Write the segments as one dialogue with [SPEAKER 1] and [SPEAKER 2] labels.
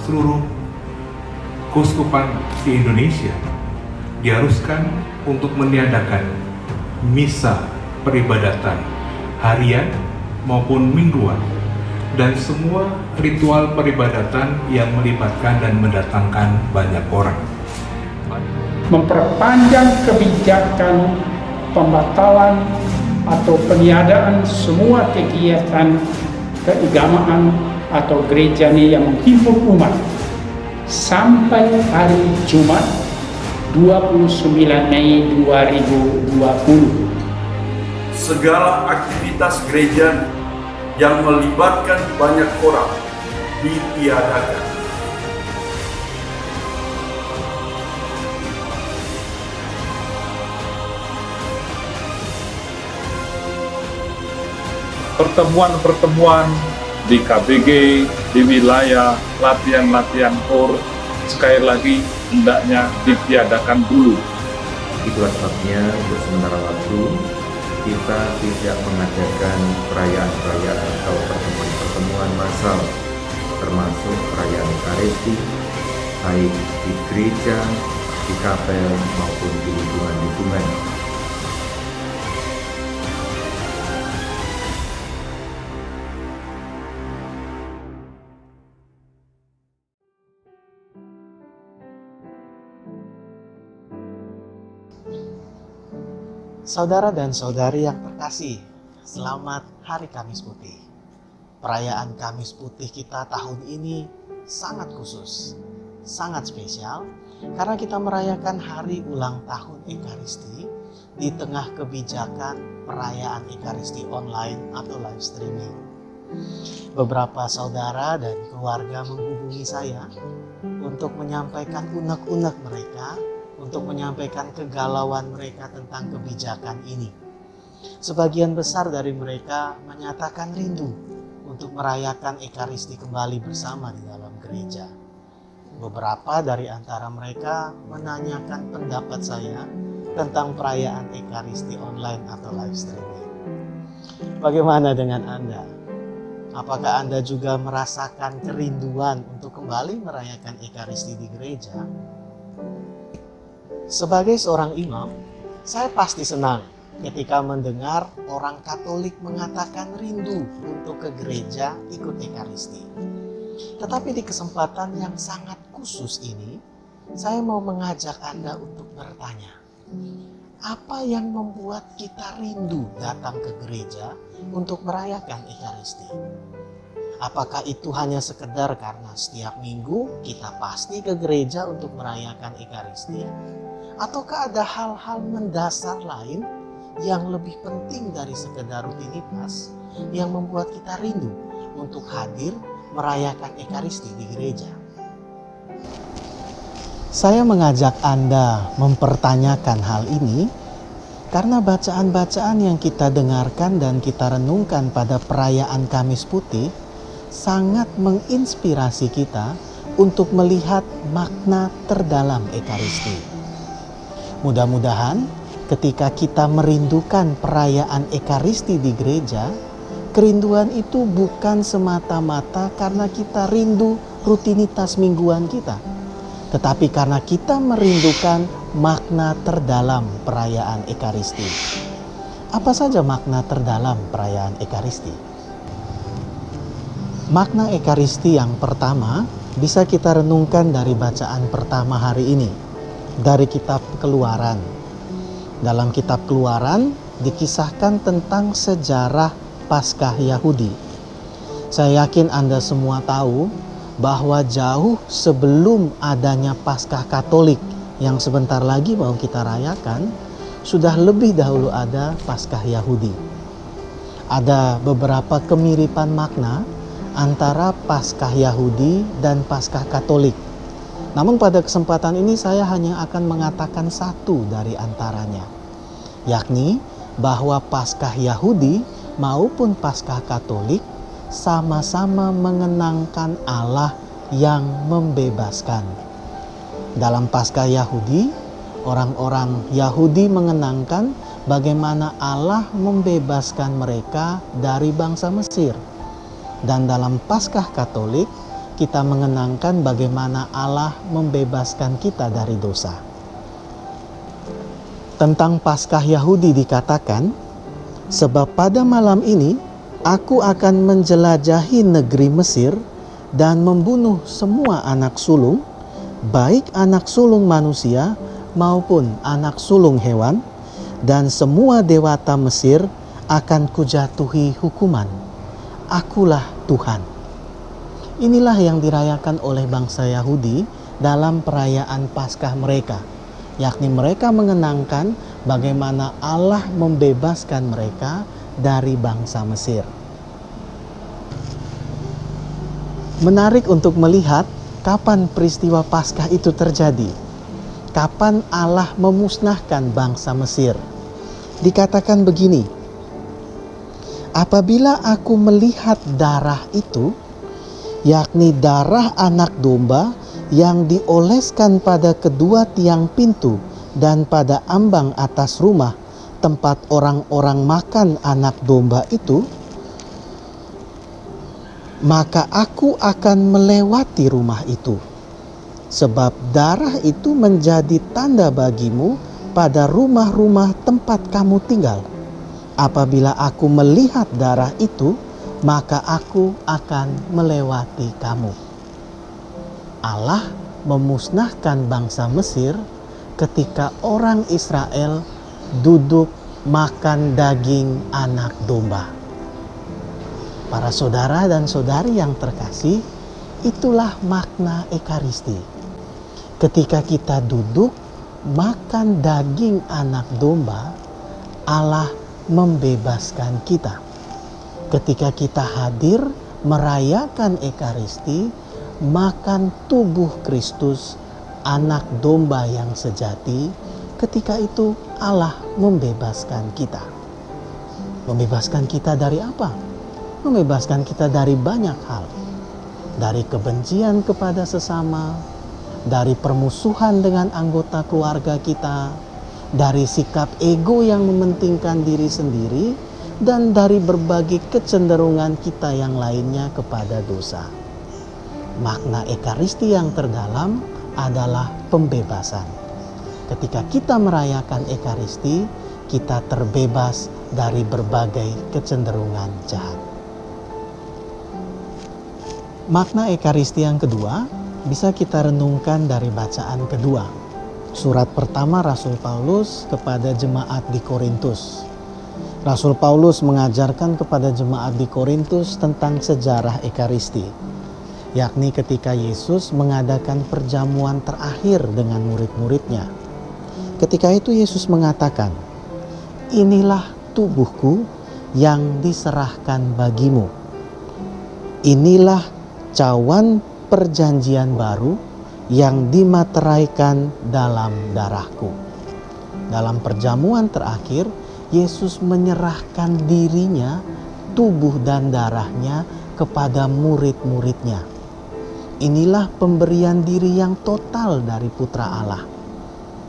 [SPEAKER 1] seluruh keuskupan di Indonesia diharuskan untuk meniadakan misa peribadatan harian maupun mingguan dan semua ritual peribadatan yang melibatkan dan mendatangkan banyak orang.
[SPEAKER 2] Memperpanjang kebijakan pembatalan atau peniadaan semua kegiatan keagamaan atau gerejanya yang menghimpun umat sampai hari Jumat 29 Mei 2020.
[SPEAKER 3] Segala aktivitas gereja yang melibatkan banyak orang ditiadakan.
[SPEAKER 4] Pertemuan-pertemuan di KBG, di wilayah latihan-latihan KOR, sekali lagi hendaknya ditiadakan dulu.
[SPEAKER 5] Itulah sebabnya untuk sementara waktu kita tidak mengadakan perayaan-perayaan atau pertemuan-pertemuan massal, termasuk perayaan Ekaristi, baik di gereja, di kapel maupun di lingkungan-lingkungan.
[SPEAKER 6] Saudara dan saudari yang terkasih, selamat Hari Kamis Putih. Perayaan Kamis Putih kita tahun ini sangat khusus, sangat spesial, karena kita merayakan hari ulang tahun Ekaristi di tengah kebijakan perayaan Ekaristi online atau live streaming. Beberapa saudara dan keluarga menghubungi saya untuk menyampaikan unek-unek mereka, untuk menyampaikan kegalauan mereka tentang kebijakan ini. Sebagian besar dari mereka menyatakan rindu untuk merayakan Ekaristi kembali bersama di dalam gereja. Beberapa dari antara mereka menanyakan pendapat saya tentang perayaan Ekaristi online atau live streaming. Bagaimana dengan Anda? Apakah Anda juga merasakan kerinduan untuk kembali merayakan Ekaristi di gereja? Sebagai seorang imam, saya pasti senang ketika mendengar orang Katolik mengatakan rindu untuk ke gereja ikut Ekaristi. Tetapi di kesempatan yang sangat khusus ini, saya mau mengajak Anda untuk bertanya, apa yang membuat kita rindu datang ke gereja untuk merayakan Ekaristi? Apakah itu hanya sekedar karena setiap minggu kita pasti ke gereja untuk merayakan Ekaristi? Ataukah ada hal-hal mendasar lain yang lebih penting dari sekedar rutinitas yang membuat kita rindu untuk hadir merayakan Ekaristi di gereja? Saya mengajak Anda mempertanyakan hal ini karena bacaan-bacaan yang kita dengarkan dan kita renungkan pada perayaan Kamis Putih sangat menginspirasi kita untuk melihat makna terdalam Ekaristi. Mudah-mudahan ketika kita merindukan perayaan Ekaristi di gereja, kerinduan itu bukan semata-mata karena kita rindu rutinitas mingguan kita, tetapi karena kita merindukan makna terdalam perayaan Ekaristi. Apa saja makna terdalam perayaan Ekaristi? Makna Ekaristi yang pertama bisa kita renungkan dari bacaan pertama hari ini, dari kitab Keluaran. Dalam kitab Keluaran dikisahkan tentang sejarah Paskah Yahudi. Saya yakin Anda semua tahu bahwa jauh sebelum adanya Paskah Katolik yang sebentar lagi mau kita rayakan, sudah lebih dahulu ada Paskah Yahudi. Ada beberapa kemiripan makna antara Paskah Yahudi dan Paskah Katolik. Namun pada kesempatan ini saya hanya akan mengatakan satu dari antaranya, yakni bahwa Paskah Yahudi maupun Paskah Katolik sama-sama mengenangkan Allah yang membebaskan. Dalam Paskah Yahudi, orang-orang Yahudi mengenangkan bagaimana Allah membebaskan mereka dari bangsa Mesir. Dan dalam Paskah Katolik, kita mengenangkan bagaimana Allah membebaskan kita dari dosa. Tentang Paskah Yahudi dikatakan, sebab pada malam ini aku akan menjelajahi negeri Mesir dan membunuh semua anak sulung, baik anak sulung manusia maupun anak sulung hewan, dan semua dewata Mesir akan kujatuhi hukuman. Akulah Tuhan. Inilah yang dirayakan oleh bangsa Yahudi dalam perayaan Paskah mereka, yakni mereka mengenangkan bagaimana Allah membebaskan mereka dari bangsa Mesir. Menarik untuk melihat kapan peristiwa Paskah itu terjadi. Kapan Allah memusnahkan bangsa Mesir. Dikatakan begini, apabila aku melihat darah itu, yakni darah anak domba yang dioleskan pada kedua tiang pintu dan pada ambang atas rumah tempat orang-orang makan anak domba itu, maka aku akan melewati rumah itu, sebab darah itu menjadi tanda bagimu pada rumah-rumah tempat kamu tinggal. Apabila aku melihat darah itu, maka aku akan melewati kamu. Allah memusnahkan bangsa Mesir ketika orang Israel duduk makan daging anak domba. Para saudara dan saudari yang terkasih, itulah makna Ekaristi. Ketika kita duduk makan daging anak domba, Allah membebaskan kita. Ketika kita hadir merayakan Ekaristi, makan tubuh Kristus, anak domba yang sejati, ketika itu Allah membebaskan kita. Membebaskan kita dari apa? Membebaskan kita dari banyak hal. Dari kebencian kepada sesama, dari permusuhan dengan anggota keluarga kita, dari sikap ego yang mementingkan diri sendiri, dan dari berbagai kecenderungan kita yang lainnya kepada dosa. Makna Ekaristi yang terdalam adalah pembebasan. Ketika kita merayakan Ekaristi, kita terbebas dari berbagai kecenderungan jahat. Makna Ekaristi yang kedua bisa kita renungkan dari bacaan kedua. Surat pertama Rasul Paulus kepada jemaat di Korintus. Rasul Paulus mengajarkan kepada jemaat di Korintus tentang sejarah Ekaristi, yakni ketika Yesus mengadakan perjamuan terakhir dengan murid-muridnya. Ketika itu Yesus mengatakan, "Inilah tubuhku yang diserahkan bagimu. Inilah cawan perjanjian baru yang dimateraikan dalam darahku." Dalam perjamuan terakhir, Yesus menyerahkan dirinya, tubuh dan darahnya kepada murid-muridnya. Inilah pemberian diri yang total dari Putra Allah.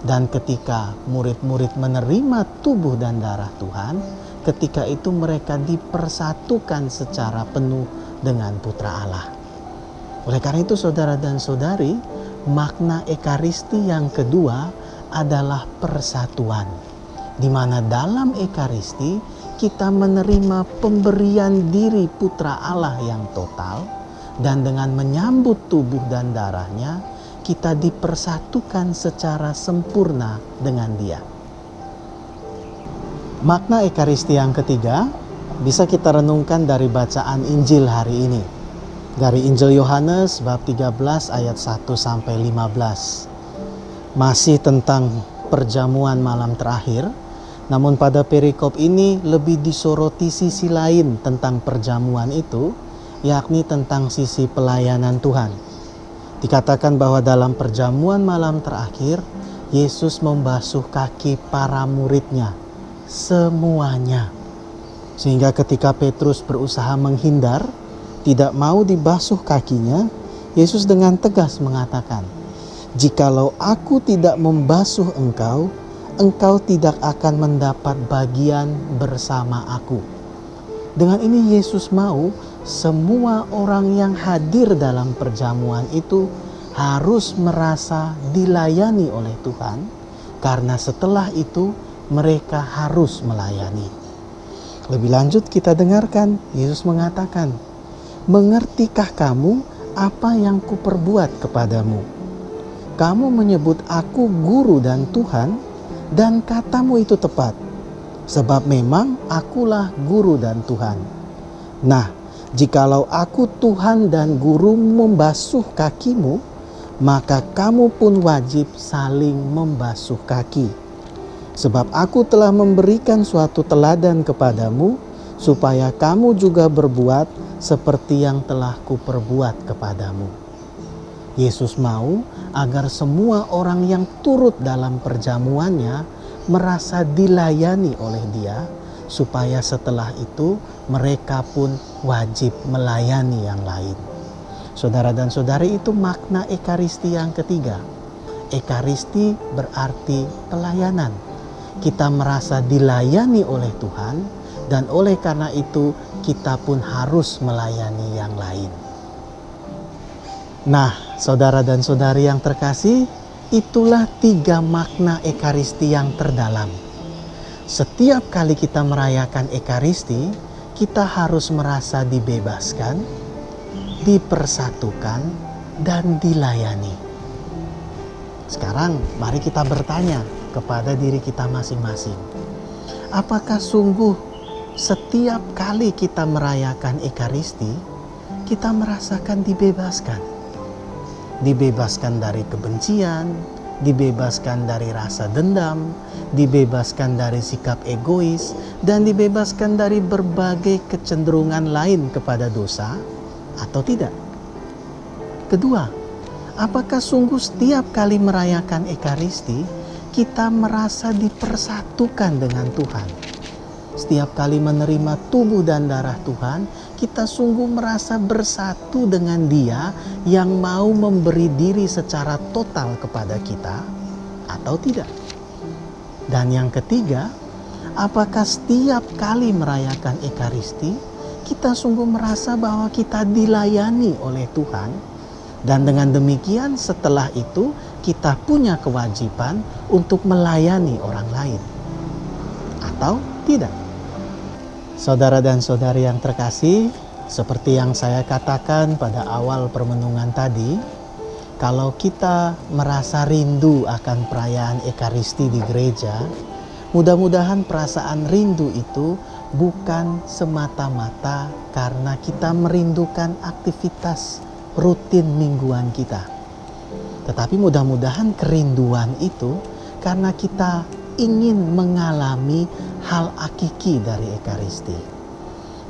[SPEAKER 6] Dan ketika murid-murid menerima tubuh dan darah Tuhan, ketika itu mereka dipersatukan secara penuh dengan Putra Allah. Oleh karena itu saudara dan saudari, makna Ekaristi yang kedua adalah persatuan, di mana dalam Ekaristi kita menerima pemberian diri Putra Allah yang total, dan dengan menyambut tubuh dan darahnya kita dipersatukan secara sempurna dengan Dia. Makna Ekaristi yang ketiga bisa kita renungkan dari bacaan Injil hari ini, dari Injil Yohanes bab 13 ayat 1 sampai 15. Masih tentang perjamuan malam terakhir, namun pada perikop ini lebih disoroti sisi lain tentang perjamuan itu, yakni tentang sisi pelayanan Tuhan. Dikatakan bahwa dalam perjamuan malam terakhir, Yesus membasuh kaki para muridnya, semuanya. Sehingga ketika Petrus berusaha menghindar, tidak mau dibasuh kakinya, Yesus dengan tegas mengatakan, "Jikalau aku tidak membasuh engkau, engkau tidak akan mendapat bagian bersama aku." Dengan ini Yesus mau semua orang yang hadir dalam perjamuan itu harus merasa dilayani oleh Tuhan, karena setelah itu mereka harus melayani. Lebih lanjut kita dengarkan, Yesus mengatakan, "Mengertikah kamu apa yang kuperbuat kepadamu? Kamu menyebut aku guru dan Tuhan, dan katamu itu tepat. Sebab memang akulah guru dan Tuhan. Nah, jikalau aku Tuhan dan guru membasuh kakimu, maka kamu pun wajib saling membasuh kaki. Sebab aku telah memberikan suatu teladan kepadamu, supaya kamu juga berbuat seperti yang telah kuperbuat kepadamu." Yesus mau agar semua orang yang turut dalam perjamuannya merasa dilayani oleh Dia, supaya setelah itu mereka pun wajib melayani yang lain. Saudara dan saudari, itu makna Ekaristi yang ketiga. Ekaristi berarti pelayanan. Kita merasa dilayani oleh Tuhan, dan oleh karena itu kita pun harus melayani yang lain. Nah, saudara dan saudari yang terkasih, itulah 3 makna Ekaristi yang terdalam. Setiap kali kita merayakan Ekaristi, kita harus merasa dibebaskan, dipersatukan, dan dilayani. Sekarang mari kita bertanya kepada diri kita masing-masing. Apakah sungguh setiap kali kita merayakan Ekaristi, kita merasakan dibebaskan? Dibebaskan dari kebencian, dibebaskan dari rasa dendam, dibebaskan dari sikap egois, dan dibebaskan dari berbagai kecenderungan lain kepada dosa, atau tidak? Kedua, apakah sungguh setiap kali merayakan Ekaristi, kita merasa dipersatukan dengan Tuhan? Setiap kali menerima tubuh dan darah Tuhan, kita sungguh merasa bersatu dengan Dia yang mau memberi diri secara total kepada kita, atau tidak? Dan yang ketiga, apakah setiap kali merayakan Ekaristi, kita sungguh merasa bahwa kita dilayani oleh Tuhan, dan dengan demikian setelah itu kita punya kewajiban untuk melayani orang lain, atau tidak? Saudara dan saudari yang terkasih, seperti yang saya katakan pada awal permenungan tadi, kalau kita merasa rindu akan perayaan Ekaristi di gereja, mudah-mudahan perasaan rindu itu bukan semata-mata karena kita merindukan aktivitas rutin mingguan kita. Tetapi mudah-mudahan kerinduan itu karena kita ingin mengalami hal hakiki dari Ekaristi.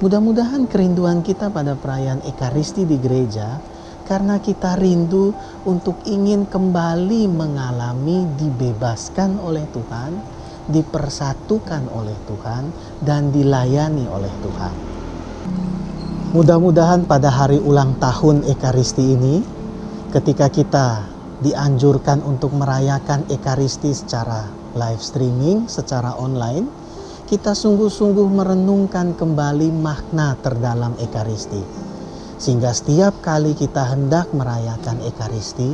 [SPEAKER 6] Mudah-mudahan kerinduan kita pada perayaan Ekaristi di gereja karena kita rindu untuk ingin kembali mengalami dibebaskan oleh Tuhan, dipersatukan oleh Tuhan, dan dilayani oleh Tuhan. Mudah-mudahan pada hari ulang tahun Ekaristi ini, ketika kita dianjurkan untuk merayakan Ekaristi secara live streaming, secara online, kita sungguh-sungguh merenungkan kembali makna terdalam Ekaristi. Sehingga setiap kali kita hendak merayakan Ekaristi,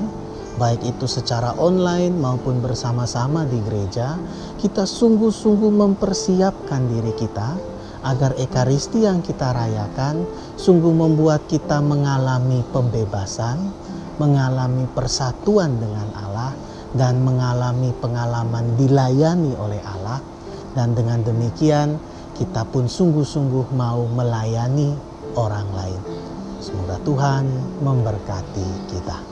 [SPEAKER 6] baik itu secara online maupun bersama-sama di gereja, kita sungguh-sungguh mempersiapkan diri kita agar Ekaristi yang kita rayakan sungguh membuat kita mengalami pembebasan, mengalami persatuan dengan Allah, dan mengalami pengalaman dilayani oleh Allah, dan dengan demikian kita pun sungguh-sungguh mau melayani orang lain. Semoga Tuhan memberkati kita.